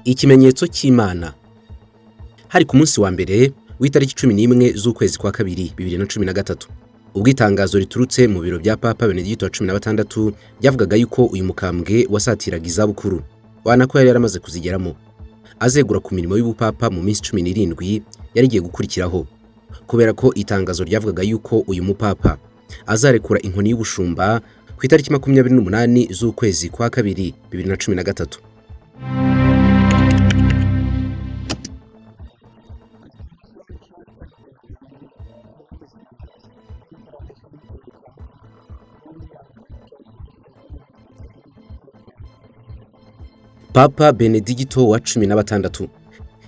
Ikimenyetso cy'Imana. Hari ku munsi wa mbere w'itariki 11 z'ukwezi kwa kabiri 2013 ubwo itangazo riturutse mu biro bya Papa Benedicto wa 16 byavugaga yuko uyu mukambwe wasatiraga izabukuru wanako yari yaramaze kuzigeramo azegura ku mirimo y'ubupapa mu minsi 17 yari giye gukurikiraho, kubera ko itangazo ryavugaga yuko uyu mupapa azarekura inkoni y'ubushumba ku itariki 28 z'ukwezi kwa kabiri 2013. Papa Benedicto wa 16.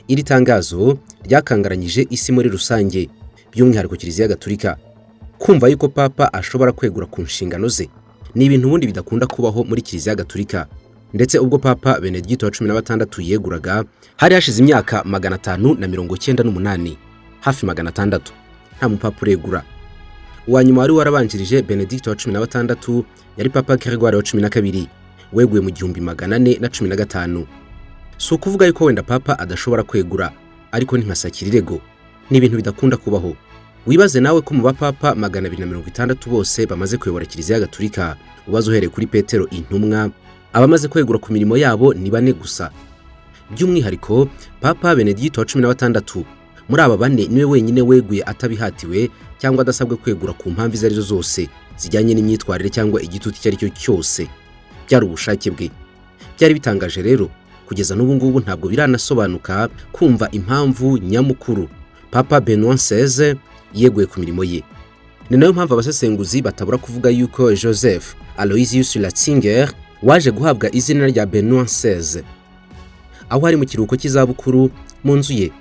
Iri tangazo ryakangaranyije isi muri rusange, by'umwihariko Kiliziya Gatolika. Kumva yuko Papa ashobora kwegura ku nshingano ze ni ibintu bundi bidakunda kubaho muri Kiliziya Gatolika. Ndetse ubwo Papa Benedicto wa 16 yeguraga hari hashize imyaka 598, hafi 600 nta mupapa uregura. Uwanyuma wari warabanjirije Benedicto wa 16 yari Papa Gregoire wa 12 weguye mu 1415. Si ukuvuga yuko wenda Papa adashobora kwegura, ariko ni nkasakirego, ni ibintu bidakunda kubaho. Wibaze nawe ko mu bapapa 260 bose bamaze kuyobora Kiliziya Gatolika, ubazo uhereye kuri Petero intumwa, abamaze kwegura ku mirimo yabo ni 4 gusa. By'umwihariko Papa Benedicto wa 16 muri aba 4 niwe wenyine weguye atabihatiwe cyangwa adasabwe kwegura ku mpamvu izo arizo zose zijyanye n'imyitwarire cyangwa igituti cyari cyo cyose. Byari ubushake bwe. Byari bitangaje rero, kugeza n'ubu ngubu ntabwo biranasobanuka kumva impamvu nyamukuru Papa Benoît XVI yeguye ku mirimo ye. Ni nayo mpamvu abasesenguzi batabura kuvuga yuko Joseph Aloysius Ratzinger waje guhabwa izina rya Benoît XVI aho ari mu kiruhuko cy'izabukuru mu nzu ye,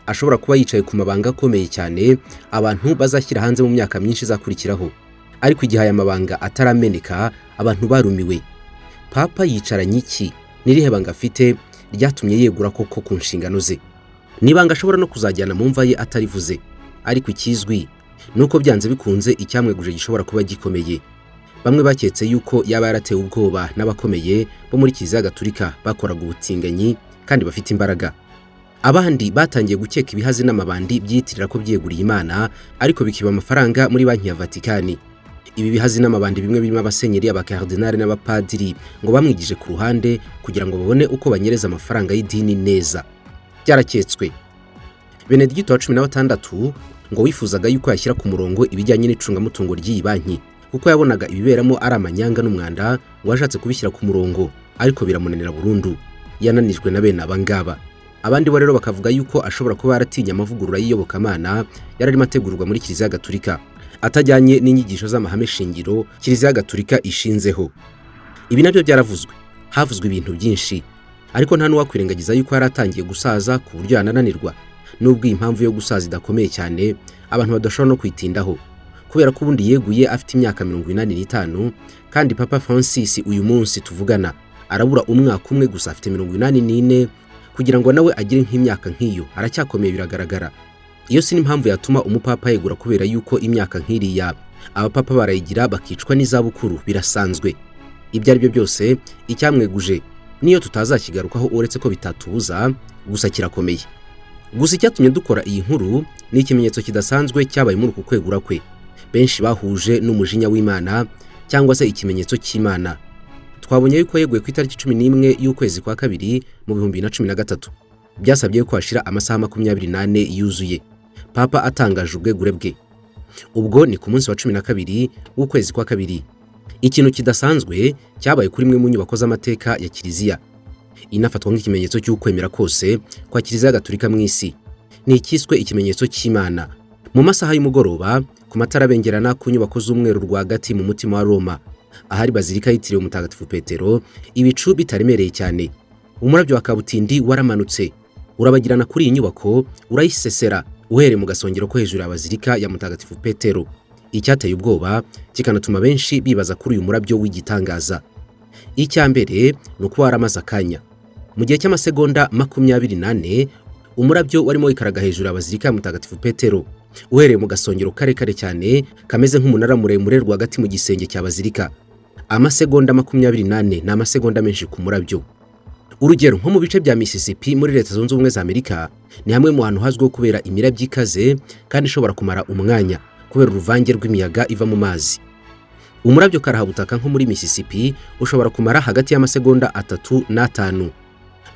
ashobora kuba yicaye ku mabanga akomeye cyane abantu bazashyira hanze mu myaka myinshi izakurikiraho. Ariko igihe aya mabanga atarameneka, abantu barumiwe. Papa yicaranye iki? Nirihe banga afite ryatumye yegura koko ku nshingano ze? Nibanga ashobora no kuzajyana mu mva ye atarivuze, ariko ikizwi nuko byanze bikunze icyamweguje gishobora kuba gikomeye. Bamwe baketse yuko yaba yaratewe ubwoba n'abakomeye bo muri Kiliziya Gatolika bakoraga ubutinganyi kandi bafite imbaraga. Abandi batangiye gukeka ibihazi n'amabandi byitirira ko byeguriye Imana, ariko bikiba amafaranga muri banki ya Vatikani. Ibi bihazi n'amabandi bimwe birimo abasenyeri, abakardinali n'abapadiri ngo bamwigije ku ruhande kugira ngo babone uko banyereza amafaranga y'idini neza. Byaraketswe. Benedicto wa 16 ngo wifuzaga yuko yashyira ku murongo ibijyanye n'icungamutungo ry'iyi banki, kuko yabonaga ibiberamo ari amanyanga n'umwanda, ngo ashatse kubishyira ku murongo, ariko biramunanira burundu. Yananijwe na bene abangaba. Abandi bo rero bakavuga yuko ashobora kuba yaratinya amavugurura y'iyobokamana yararimo ategurwa muri Kiliziya Gatolika, atajyanye n'inyigisho z'amahame shingiro Kiliziya Gatolika ishinzeho. Ibi nabyo byaravuzwe, havuzwe ibintu byinshi, ariko nta n'uwakwirengagiza yuko yaratangiye gusaza ku buryo yanananirwa, nubwo impamvu yo gusaza idakomeye cyane abantu badashobora no kwitindaho, kubera ko ubundi yeguye afite imyaka 85, kandi Papa Francis uyu munsi tuvugana arabura umwaka umwe gusa afite 84, kugira ngo nawe agire nk'imyaka nk'iyo aracyakomeye biragaragara. Iyo si n'impamvu yatuma umupapa yegura, kubera yuko imyaka nk'iriya abapapa barayigira bakicwa n'izabukuru birasanzwe. Ibyo ari byo byose icyamweguje niyo tutazakigarukaho uretse ko bitatubuza, gusa kirakomeye. Gusa icyatumye dukora iyi nkuru ni ikimenyetso kidasanzwe cyabaye muri uku kwegura kwe. Benshi bahuje n'umujinya w'Imana cyangwa se ikimenyetso cy'Imana. Twabonye yuko yeguye ku itariki 11 y'ukwezi kwa kabiri mu 2013. Byasabye ko hashira amasaha 28 yuzuye Papa atangaje ubwegure bwe. Ubwo ni ku munsi wa 12 w'ukwezi kwa kabiri. Ikintu kidasanzwe cyabaye kuri mwe mu nyubako z'amateka ya Kiliziya, inafatwa nk'ikimenyetso cy'ukwemera kose kwa Kiliziya Gatolika mu isi. Ni ikiswe ikimenyetso cy'Imana. Mu masaha y'umugoroba, ku matara bengerana ku nyubako z'umweru rwagati mu mutima wa Roma, ahari bazilika yitiriwe Mutagatifu Petero, ibicu bitaremereye cyane. Umurabyo wa kabutindi waramanutse urabagirana kuri iyi nyubako, urayisesera uhereye mu gasongero ko hejuru ya bazilika ya Mutagatifu Petero. Icyateye ubwoba kikanatuma benshi bibaza kuri uyu murabyo w'igitangaza. Icyambere nuko waramaze akanya. Mu gihe cy'amasegonda 24 umurabyo warimo ikaraga hejuru ya bazilika ya Mutagatifu Petero, uhereye mu gasongero karekare cyane kameze nk'umunara muremure rwagati mu gisenge cya bazilika. Amasegonda 24 ni amasegonda menshi ku murabyo. urugero nko mu bice bya Mississippi muri Leta Zunze Ubumwe za Amerika ni hamwe mu hantu hazwiho kubera imirabyo ikaze kandi ishobora kumara umwanya kubera uruvange rw'imiyaga iva mu mazi. Umurabyo karahabutaka nko muri Mississippi ushobora kumara hagati y'amasegonda 3 n'5.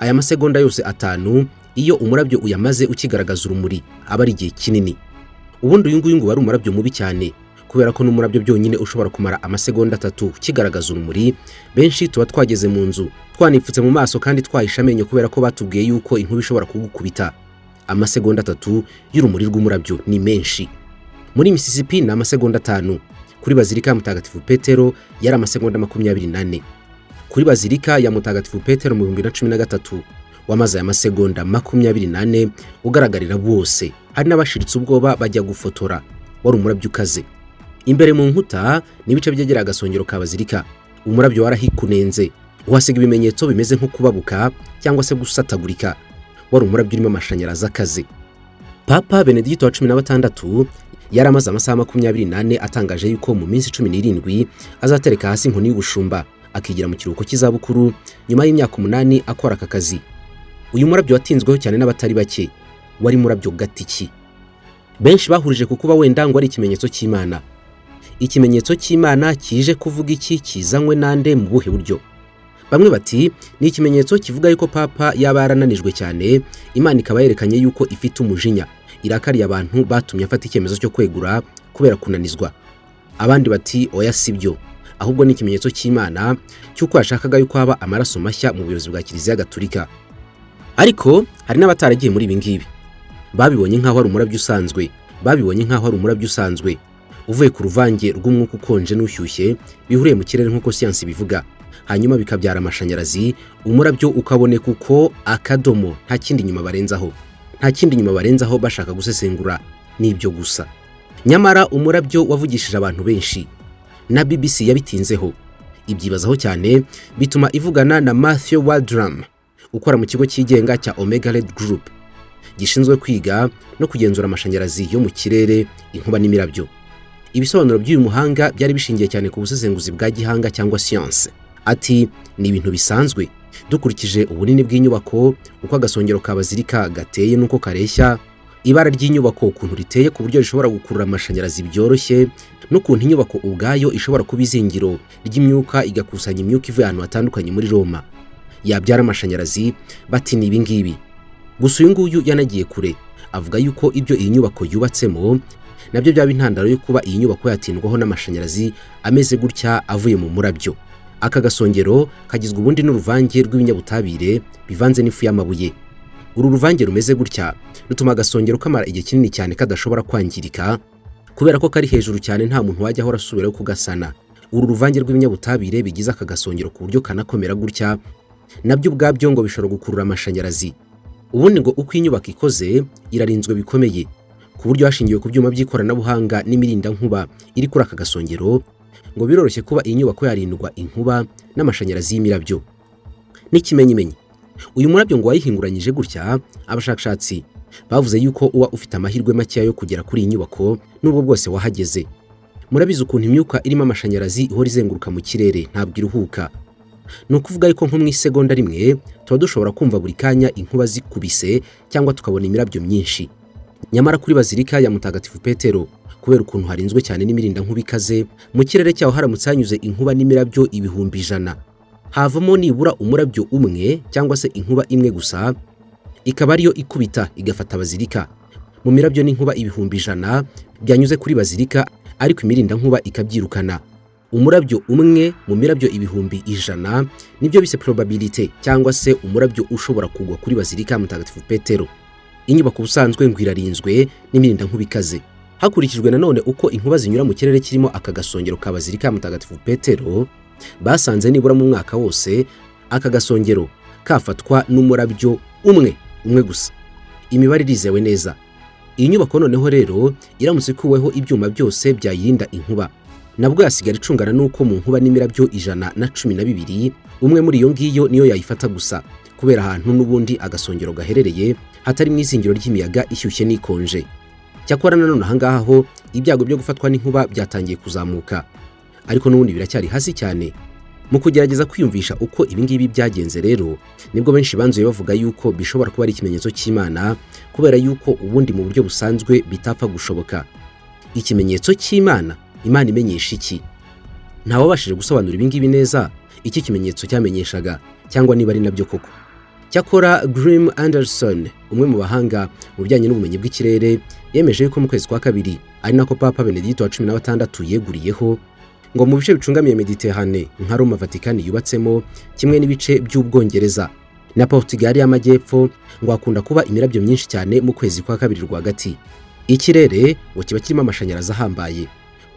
Aya masegonda yose 5 iyo umurabyo uyamaze ukigaragaza urumuri aba ari igihe kinini. Ubundi uyu nguyu ngo bari umurabyo mubi cyane kubera ko n'umurabyo byonyine ushobora kumara amasegonda 3 kigaragaza urumuri. Benshi tuba twageze mu nzu twanipfutse mu maso kandi twahisha amenyo kubera ko batubwiye yuko inkuba ishobora kugukubita. Amasegonda 3 y'urumuri rw'umurabyo ni menshi. Muri Mississippi ni amasegonda 5. Kuri Bazilika ya Mutagatifu Petero yari amasegonda 24. Kuri Bazilika ya Mutagatifu Petero mu 2013 wamaze aya masegonda 24 ugaragarira bose. Hari n'abashiritse ubwoba bajya gufotora wari umurabyo ukaze. Imbere mu nkuta nibice byegera agasongero ka Bazilika umurabyo warahikunenze uhasiga ibimenyetso bimeze nko kubabuka cyangwa se gusatagurika. Wari umurabyo urimo amashanyarazi akaze. Papa Benedicto wa 16 yaramaze amasaha 24 atangaje yuko mu minsi 17 azatereka hasi inkoni y'ubushumba akigira mu kiruhuko cy'izabukuru nyuma y'imyaka 8 akora aka kazi. Uyu murabyo watinzweho cyane n'abatari bake wari murabyo gatiki. Benshi bahurije ku kuba wenda ngo ari ikimenyetso cy'Imana. Ikimenyetso cy'Imana kije kuvuga iki kizanywe nande mu buhe buryo? Bamwe bati ni ikimenyetso kivuga yuko Papa yaba yarananijwe cyane, Imana ikaba yerekanye yuko ifite umujinya irakariye abantu batumye afata icyemezo cyo kwegura kubera kunanizwa. Abandi bati oya sibyo, ahubwo ni ikimenyetso cy'Imana cyuko yashakaga yuko haba amaraso mashya mu buyobozi bwa Kiliziya Gatolika. Ariko hari n'abataragiye muri ibi ngibi. Babibonye nkaho ari umurabyo usanzwe, uvuye ku ruvange rw'umwuka ukonje n'ushyushye bihuriye mu kirere nk'uko siyansi bivuga, hanyuma bikabyara amashanyarazi. Umurabyo ukaboneka uko akadomo, nta kindi nyuma barenzaho bashaka gusesengura n'ibyo gusa. Nyamara umurabyo wavugishije abantu benshi na BBC yabitinzeho ibyibazaho cyane, bituma ivugana na Matthew Waldram ukora mu kigo cyigenga cya Omega Red Group gishinzwe kwiga no kugenzura amashanyarazi yo mu kirere, inkuba n'imirabyo. Ibisobanuro by'uyu muhanga byari bishingiye cyane ku busesenguzi bwa gihanga cyangwa science. Ati ni ibintu bisanzwe dukurikije ubunini bw'inyubako, uko agasongero ka Bazilika gateye nuko kareshya, ibara ry'inyubako ukuntu riteye ku buryo rishobora gukurura amashanyarazi byoroshye, n'ukuntu inyubako ubwayo ishobora kuba izingiro ry'imyuka igakusanya imyuka ivuye ahantu hatandukanye muri Roma yabyara amashanyarazi. Bati ni ibi ngibi. Gusa uyu nguyu yanagiye kure, avuga yuko ibyo iyi nyubako yubatsemo nabyo byaba intandaro yo kuba iyi nyubako yatindwaho n'amashanyarazi ameze gutya avuye mu murabyo. Aka gasongero kagizwe ubundi n'uruvange rw'ibinyabutabire bivanze n'ifu y'amabuye. Uru ruvange rumeze gutya rutuma agasongero kamara igihe kinini cyane kadashobora kwangirika kubera ko kari hejuru cyane, nta muntu wajya ahora asubirayo kugasana. Uru ruvange rw'ibinyabutabire bigize aka gasongero ku buryo kanakomera gutya nabyo ubwabyo ngo bishobora gukurura amashanyarazi. Ubundi ngo uko inyubako ikoze irarinzwe bikomeye ku buryo hashingiwe ku byuma by'ikoranabuhanga n'imirinda nkuba iri kuri aka gasongero ngo biroroshye kuba iyi nyubako yarindwa inkuba n'amashanyarazi y'imirabyo. N'ikimenyimenyi uyu murabyo ngo wayihinguranyije gutya, abashakashatsi bavuze yuko uba ufite amahirwe make yo kugera kuri iyi nyubako n'ubwo bwose wahageze. Murabizi ukuntu imyuka irimo amashanyarazi ihora izenguruka mu kirere ntabwo iruhuka. Ni ukuvuga yuko nko mu isegonda rimwe tuba dushobora kumva buri kanya inkuba zikubise cyangwa tukabona imirabyo myinshi. Nyamara kuri Bazilika ya Mutagatifu Petero kubera ukuntu harinzwe cyane n'imirinda nkuba ikaze, mu kirere cyaho haramutse hanyuze inkuba n'imirabyo 100,000 havamo nibura umurabyo umwe cyangwa se inkuba imwe gusa, ikaba ariyo ikubita igafata Bazilika. Mu mirabyo n'inkuba 100,000 byanyuze kuri Bazilika, ariko imirinda nkuba ikabyirukana. Umurabyo umwe mu mirabyo 100,000 nibyo bise probability cyangwa se umurabyo ushobora kugwa kuri Bazilika Mutagatifu Petero. Inyubako ubusanzwe ngo irarinzwe n'imirinda nkuba ikaze. Hakurikijwe nanone uko inkuba zinyura mu kirere kirimo aka gasongero ka Bazilika Mutagatifu Petero, basanze nibura mu mwaka wose aka gasongero kafatwa n'umurabyo umwe gusa. Imibare irizewe neza. Iyi nyubako noneho rero iramutse kuweho ibyuma byose byayirinda inkuba, nabwo yasigara icungana nuko mu nkuba n'imirabyo 112 umwe muri iyo ngiyo niyo yayifata gusa, kubera ahantu n'ubundi agasongero gaherereye hatari mu izingiro ry'imiyaga ishyushye n'ikonje. Cyakora nanone ahangaha ho ibyago byo gufatwa n'inkuba byatangiye kuzamuka, ariko n'ubundi biracyari hasi cyane. Mu kugerageza kwiyumvisha uko ibingibi byagenze rero nibwo benshi banzuye bavuga yuko bishobora kuba ari ikimenyetso cy'Imana, kubera yuko ubundi mu buryo busanzwe bitapfa gushoboka. Ikimenyetso cy'Imana, Imana imenyesha iki? Ntawabashije gusobanura ibingibi neza iki kimenyetso cyamenyeshaga, cyangwa niba ari nabyo koko. Cyakora Grim Anderson, umwe mu bahanga mu bijyanye n'ubumenyi bw'ikirere, yemeje yuko mu kwezi kwa kabiri ari nako Papa Benedicto wa 16 yeguriyeho ngo mu bice bicungamiye Mediterane nka Roma Vatican yubatsemo, kimwe n'ibice by'Ubwongereza na Portugal y'amajyepfo, ngo akunda kuba imirabyo myinshi cyane mu kwezi kwa kabiri rwagati. Ikirere ngo kiba kirimo amashanyarazi ahambaye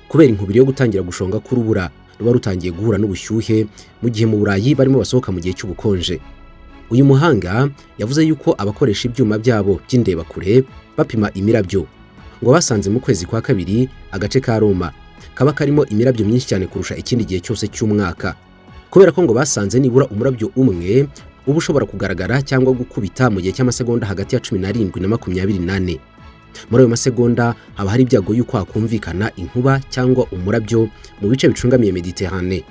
kubera inkubiri yo gutangira gushonga k'urubura ruba rutangiye guhura n'ubushyuhe, mu gihe mu Burayi barimo basohoka mu gihe cy'ubukonje. Uyu muhanga yavuze yuko abakoresha ibyuma byabo by'indebakure bapima imirabyo, ngo basanze mu kwezi kwa kabiri agace ka Roma kaba karimo imirabyo myinshi cyane kurusha ikindi gihe cyose cy'umwaka, kubera ko ngo basanze nibura umurabyo umwe uba ushobora kugaragara cyangwa gukubita mu gihe cy'amasegonda hagati ya 17 na 28. Muri ayo masegonda haba hari ibyago yuko hakumvikana inkuba cyangwa umurabyo mu bice bicungamiye Mediterane.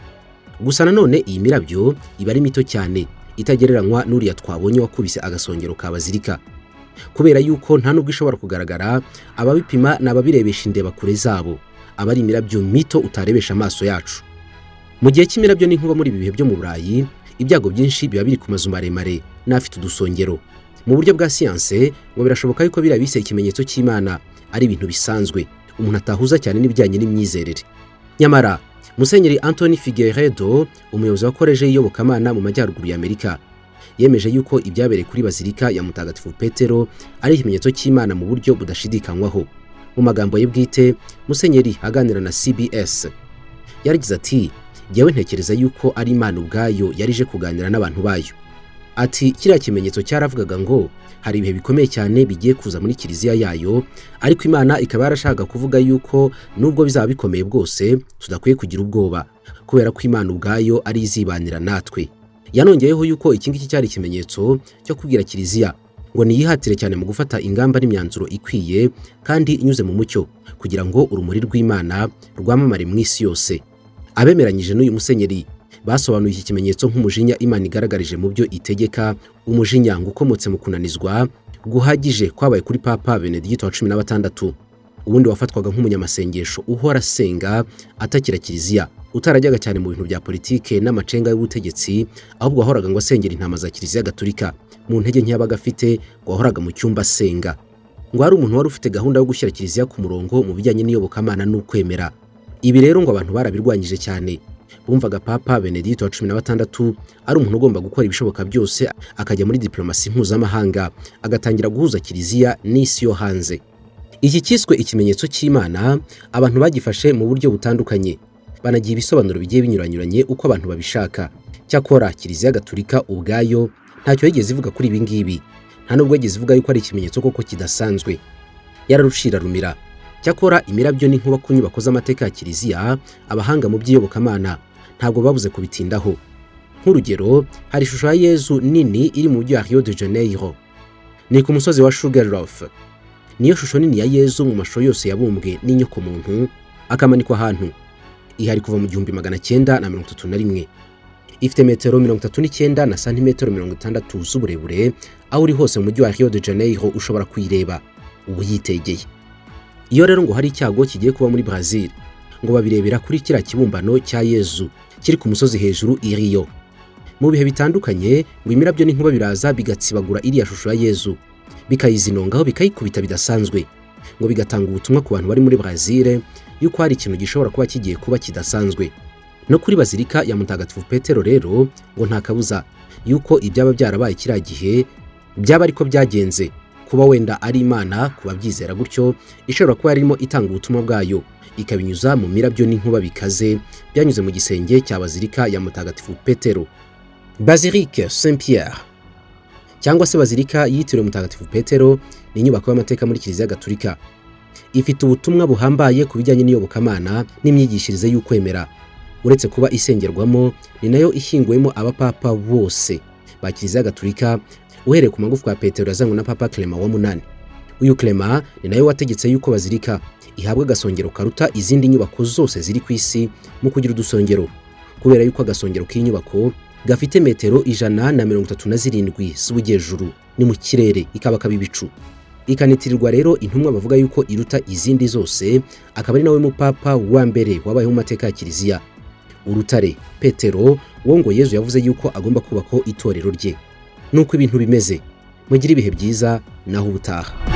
Gusa nanone iyi mirabyo iba ari mito cyane, itagereranywa n'uriya twabonye wakubise agasongero ka bazilika, kubera yuko nta nubwo ishobora kugaragara. Ababipima n'ababirebesha indebakure zabo, aba ari imirabyo mito utarebesha amaso yacu. Mu gihe cy'imirabyo n'inkuba muri ibi bihe byo mu Burayi, ibyago byinshi biba biri ku mazu maremare n'afite udusongero. Mu buryo bwa siyanse ngo birashoboka yuko birabise ikimenyetso cy'Imana ari ibintu bisanzwe umuntu atahuza cyane n'ibijyanye n'imyizerere. Nyamara Musenyeri Anthony Figueiredo, umuyobozi wa koleje y'iyobokamana mu majyaruguru ya Amerika, yemeje yuko ibyabereye kuri bazilika ya Mutagatifu Petero ari ikimenyetso cy'Imana mu buryo budashidikanywaho. Mu magambo ye bwite, Musenyeri aganira na CBS yaragize ati, "Jyewe ntekereza yuko ari Imana ubwayo yarije kuganira n'abantu bayo." Ati, "Kiriya kimenyetso cyaravugaga ngo hari ibihe bikomeye cyane bigiye kuza muri kiliziya yayo, ariko Imana ikaba yarashaka kuvuga yuko nubwo bizaba bikomeye bwose tudakwiye kugira ubwoba, kubera ko Imana ubwayo ari izibanira natwe." Yanongeyeho yuko iki ngiki cyari ikimenyetso cyo kubwira kiliziya ngo niyihatire cyane mu gufata ingamba n'imyanzuro ikwiye kandi inyuze mu mucyo, kugira ngo urumuri rw'Imana rwamamare mu isi yose. Abemeranyije n'uyu musenyeri basobanuye iki kimenyetso nk'umujinya Imana igaragarije mu byo itegeka, umujinya ngo ukomotse mu kunanizwa guhagije kwabaye kuri Papa Benedicto wa 16, ubundi wafatwaga nk'umunyamasengesho uhora asenga atakira kiliziya, utarajyaga cyane mu bintu bya politike n'amacenga y'ubutegetsi, ahubwo wahoraga ngo asengera intama za Kiliziya Gatolika. Mu ntege ntiyabaga afite ngo wahoraga mu cyumba asenga. Ngo ari umuntu wari ufite gahunda yo gushyira Kiliziya ku murongo mu bijyanye n'iyobokamana n'ukwemera. Ibi rero ngo abantu barabirwanyije cyane. Bumvaga Papa Benedicto wa 16 ari umuntu ugomba gukora ibishoboka byose akajya muri diplomasi mpuzamahanga, agatangira guhuza Kiliziya n'isi yo hanze. Iki kiswe ikimenyetso cy'Imana abantu bagifashe mu buryo butandukanye, banagiye ibisobanuro bigiye binyuranyuranye uko abantu babishaka. Cyakora Kiliziya Gatolika ubwayo ntacyo yigeze ivuga kuri ibi ngibi, nta nubwo yigeze ivuga yuko ari ikimenyetso koko kidasanzwe. Yararucira rumira. Cyakora imirabyo n'inkuba ku nyubako z'amateka ya Kiliziya, abahanga mu by'iyobokamana ntabwo babuze kubitindaho. Nk'urugero, hari ishusho ya Yezu nini iri mu mujyi wa Rio de Janeiro, ni ku musozi wa Sugarloaf. Niyo shusho nini ya Yezu mu mashusho yose yabumbwe n'inyoko muntu akamanikwa ahantu. Ihari kuva mu 1931. Ifite metero 39 na santimetero 60 z'uburebure, aho uri hose mu mujyi wa Rio de Janeiro ushobora kuyireba ubu yitegeye. Iyo rero ngo hari icyago kigiye kuba muri Brazil, ngo babirebera kuri kiriya kibumbano cya Yezu kiri ku musozi hejuru i Rio. Mu bihe bitandukanye ngo imirabyo n'inkuba biraza bigatsibagura iriya shusho ya Yezu, bikayizinongaho bikayikubita bidasanzwe, ngo bigatanga ubutumwa ku bantu bari muri Brazil yuko hari ikintu gishobora kuba kigiye kuba kidasanzwe. No kuri bazilika ya Mutagatifu Petero rero ngo nta kabuza yuko ibyaba byarabaye kiriya gihe byaba ariko byagenze, kuba wenda ari Imana kubabyizera gutyo ishobora kuba yarimo itanga ubutumwa bwayo ikabinyuza mu mirabyo n'inkuba bikaze byanyuze mu gisenge cya bazilika ya Mutagatifu Petero. Basilique Saint-Pierre cyangwa se bazilika yitiriwe Mutagatifu Petero ni inyubako y'amateka muri Kiliziya Gatolika. Ifite ubutumwa buhambaye ku bijyanye n'iyobokamana n'imyigishirize y'ukwemera. Uretse kuba isengerwamo, ni nayo ishyinguwemo abapapa bose ba Kiliziya Gatolika uhereye ku magufwa ya Petero yazanywe na Papa Clement wa 8. Uyu Clement ni nayo wategetse yuko bazilika ihabwa agasongero karuta izindi nyubako zose ziri ku isi mu kugira udusongero, kubera yuko agasongero k'inyubako gafite metero 137 z'ubujyejuru ni mu kirere ikaba ibicu, ikanitirirwa rero intumwa bavuga yuko iruta izindi zose, akaba ari nawe mupapa wa mbere wabayeho mu mateka ya Kiliziya. Urutare Petero wo ngo Yezu yavuze yuko agomba kubako itorero rye. Nuko ibintu bimeze, mugira ibihe byiza naho ubutaha.